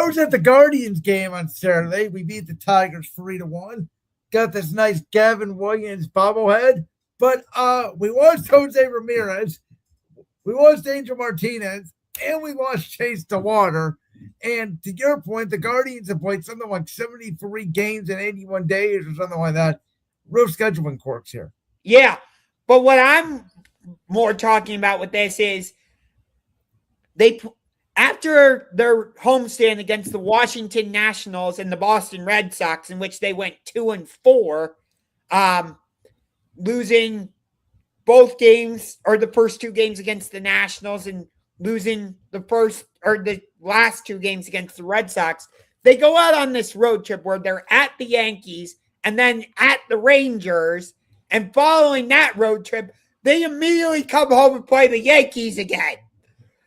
I was at the Guardians game on Saturday. We beat the Tigers 3-1. Got this nice Gavin Williams bobblehead. But we lost Jose Ramirez. We lost Angel Martinez. And we lost Chase DeWater. And to your point, the Guardians have played something like 73 games in 81 days or something like that. Real scheduling quirks here. Yeah. But what I'm more talking about with this is after their homestand against the Washington Nationals and the Boston Red Sox, in which they went 2-4, losing both games or the first two games against the Nationals and losing the last two games against the Red Sox, they go out on this road trip where they're at the Yankees and then at the Rangers. And following that road trip, they immediately come home and play the Yankees again.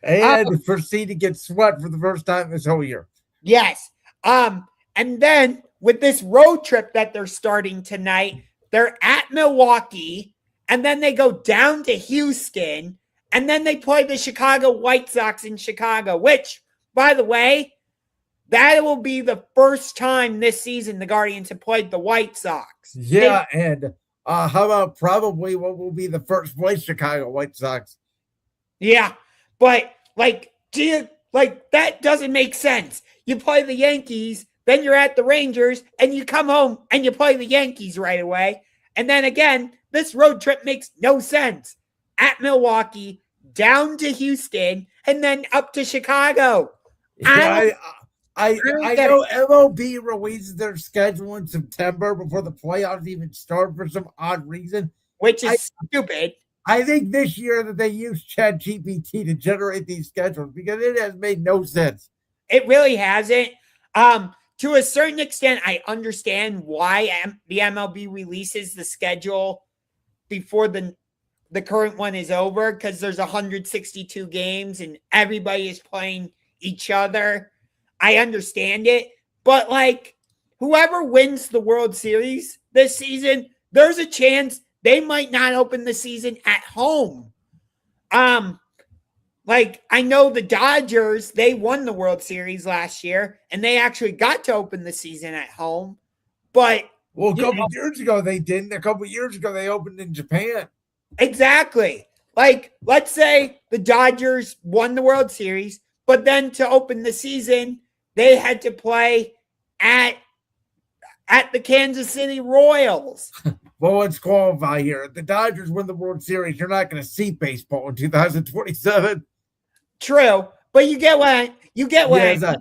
And proceed to get swept for the first time this whole year. Yes. And then with this road trip that they're starting tonight, they're at Milwaukee, and then they go down to Houston, and then they play the Chicago White Sox in Chicago, which, by the way, that will be the first time this season the Guardians have played the White Sox. Yeah, and how about probably what will be the first place Chicago White Sox? Yeah, but that doesn't make sense. You play the Yankees, then you're at the Rangers, and you come home and you play the Yankees right away. And then again, this road trip makes no sense. At Milwaukee, down to Houston, and then up to Chicago. Yeah, I know MLB releases their schedule in September before the playoffs even start for some odd reason. Which is stupid. I think this year that they used ChatGPT to generate these schedules because it has made no sense. It really hasn't. To a certain extent, I understand why the MLB releases the schedule before the current one is over, because there's 162 games and everybody is playing each other. I understand it, but whoever wins the World Series this season, there's a chance they might not open the season at home. I know the Dodgers, they won the World Series last year, and they actually got to open the season at home. But a couple years ago they didn't. A couple years ago they opened in Japan. Exactly. Let's say the Dodgers won the World Series, but then to open the season, they had to play at the Kansas City Royals. Well, let's qualify here. If the Dodgers win the World Series, you're not going to see baseball in 2027. True, but you get what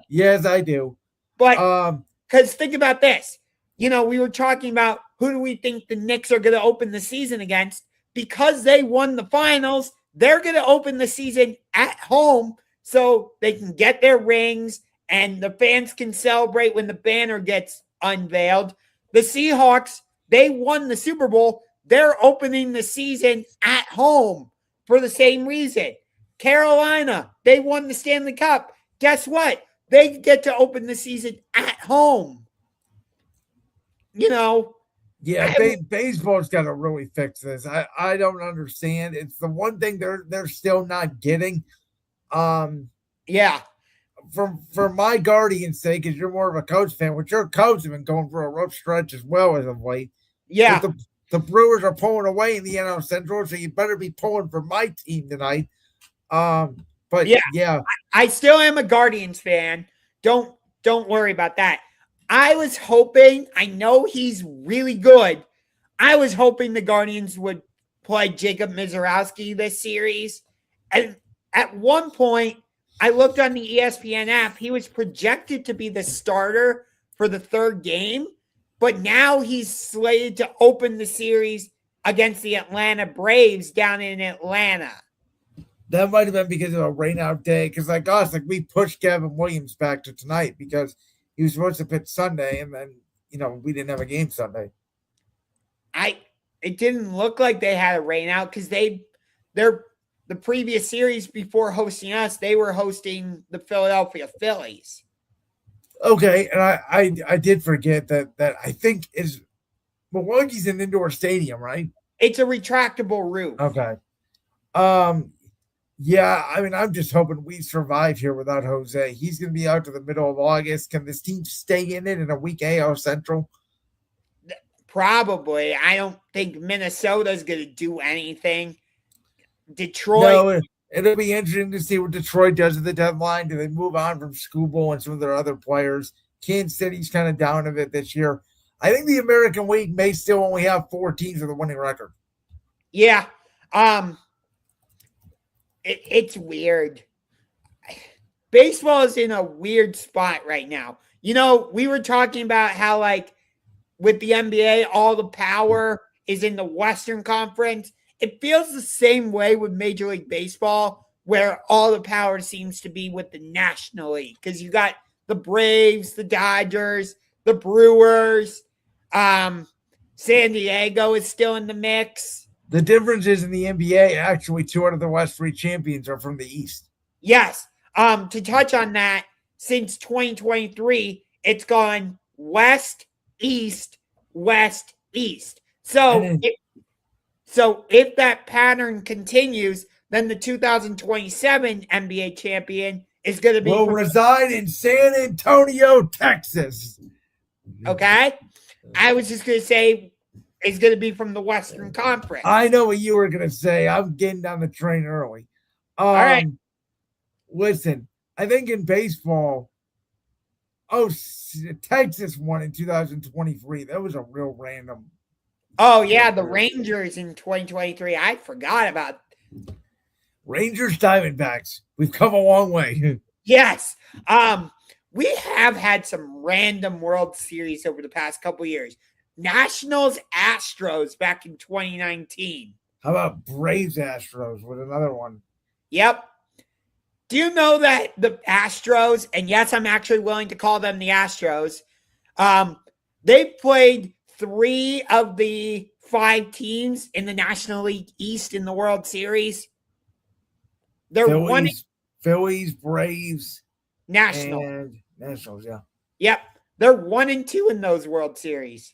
yes, I do. But because think about this, we were talking about who do we think the Knicks are going to open the season against. Because they won the finals, they're going to open the season at home so they can get their rings and the fans can celebrate when the banner gets unveiled. The Seahawks, they won the Super Bowl. They're opening the season at home for the same reason. Carolina, they won the Stanley Cup. Guess what? They get to open the season at home. Yeah, baseball's got to really fix this. I don't understand. It's the one thing they're still not getting. Yeah. For my Guardian's sake, because you're more of a Cubs fan, which your Cubs have been going for a rough stretch as well as of late. Yeah. The Brewers are pulling away in the NL Central, so you better be pulling for my team tonight. But yeah. I still am a Guardians fan. Don't worry about that. I was hoping, I know he's really good. I was hoping the Guardians would play Jacob Mizorowski this series. And at one point, I looked on the ESPN app. He was projected to be the starter for the third game. But now he's slated to open the series against the Atlanta Braves down in Atlanta. That might have been because of a rainout day. Because we pushed Gavin Williams back to tonight because he was supposed to pitch Sunday, and then, we didn't have a game Sunday. It didn't look like they had a rain out because the previous series before hosting us, they were hosting the Philadelphia Phillies. Okay, and I did forget that I think Milwaukee's an indoor stadium, right? It's a retractable roof. Okay. Yeah, I mean, I'm just hoping we survive here without Jose. He's going to be out to the middle of August. Can this team stay in it in a weak AL Central? Probably. I don't think Minnesota's going to do anything. Detroit. No, it'll be interesting to see what Detroit does at the deadline. Do they move on from Scooble and some of their other players? Kansas City's kind of down a bit this year. I think the American League may still only have 4 teams with a winning record. Yeah. It's weird. Baseball is in a weird spot right now. You know, we were talking about how, like, with the NBA, all the power is in the Western Conference. It feels the same way with Major League Baseball, where all the power seems to be with the National League. Because you got the Braves, the Dodgers, the Brewers. San Diego is still in the mix. The difference is in the NBA, actually, 2 out of the last 3 champions are from the East. Yes. To touch on that, since 2023, it's gone West, East, West, East. So if that pattern continues, then the 2027 NBA champion is going to be will reside in San Antonio, Texas. Okay. I was just going to say is going to be from the Western Conference. I know what you were going to say. I'm getting down the train early. All right. Listen, I think in baseball, Texas won in 2023. That was a real random. Oh, yeah, the Rangers in 2023. I forgot about Rangers Diamondbacks. We've come a long way. Yes. We have had some random World Series over the past couple years. Nationals Astros back in 2019. How about Braves Astros with another one? Yep. Do you know that the Astros, and yes, I'm actually willing to call them the Astros, they played 3 of the 5 teams in the National League East in the World Series. They're Phillies, Braves, Nationals. And Nationals, yeah. Yep. They're 1-2 in those World Series.